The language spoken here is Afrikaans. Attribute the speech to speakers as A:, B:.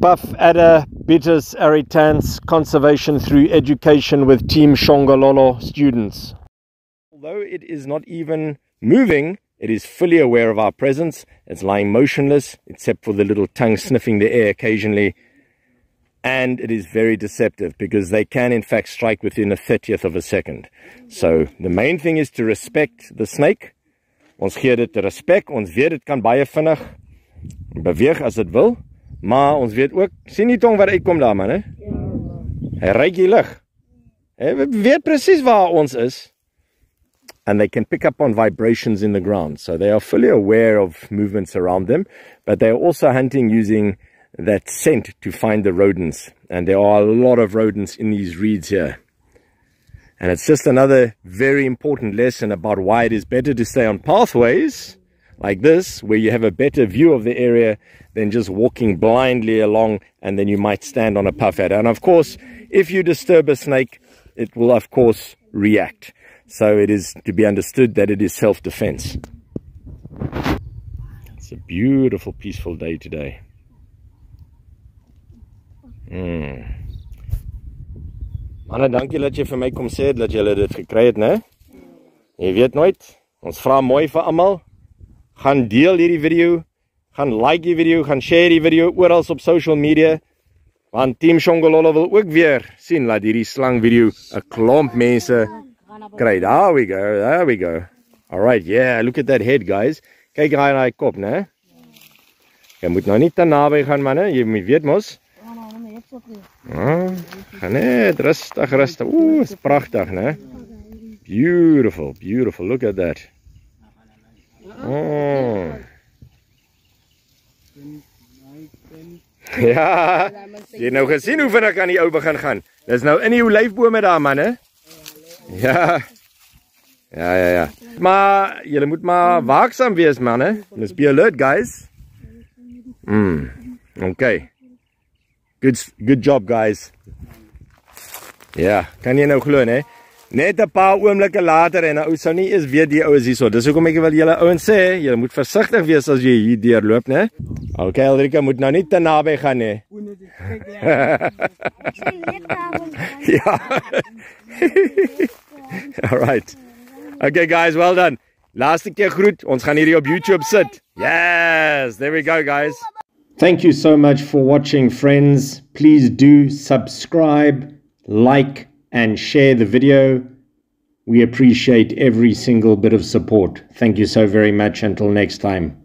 A: Buff Adder Bitis Aritans Conservation through Education with Team Shongololo students. Although it is not even moving, it is fully aware of our presence. It's lying motionless, except for the little tongue sniffing the air occasionally. And it is very deceptive because they can in fact strike within a 30th of a second. So the main thing is to respect the snake. Ons gee dit respek. Ons weet dit kan baie vinnig beweeg as dit wil. Maar ons weet ook, sien die tong wat uitkom daar man, hè? Hy ruik die lug. Hy weet presies waar ons is. And they can pick up on vibrations in the ground. So they are fully aware of movements around them. But they are also hunting using that scent to find the rodents. And there are a lot of rodents in these reeds here. And it's just another very important lesson about why it is better to stay on pathways like this, where you have a better view of the area than just walking blindly along, and then you might stand on a puff adder. And of course, if you disturb a snake, it will of course react. So it is to be understood that it is self-defense. It's a beautiful, peaceful day today. Manne, dankie dat jy vir my kom sê dat jy dit gekry het, né? Jy weet nooit. Ons vra mooi vir almal. Gaan deel hierdie video, gaan like die video, gaan share die video oral op social media. Want Team Shongololo wil ook weer sien dat hierdie slang video 'n klomp mense kry. There we go, there we go. Alright, yeah, look at that head, guys. Kyk hier na die kop, né? Jy moet nou nie te naby gaan, manne. Jy weet mos. Gaan net rustig, rustig. Oeh, is pragtig, né? Beautiful, beautiful. Look at that. Oh. Ja, jy nou gesien hoe vinnig aan die ou begin gaan. Dis nou in die olyfbome daar, manne. Ja. Ja. Maar julle moet maar waaksaam wees, manne. Must be alert, guys. Okay. Good job, guys. Ja, kan jy nou glo, né? Net 'n paar oomblikke later en 'n ou sou nie eens weet die ou is hierso. Dis hoekom ek wil julle ouens sê, julle moet versigtig wees as jy hier deurloop, né? Okay, Ulrika moet nou nie te naby gaan nie. Ja. Alright. Okay, guys, well done. Laaste keer groet. Ons gaan hierdie op YouTube sit. Yes, there we go, guys. Thank you so much for watching, friends. Please do subscribe, like, and share the video. We appreciate every single bit of support. Thank you so very much. Until next time.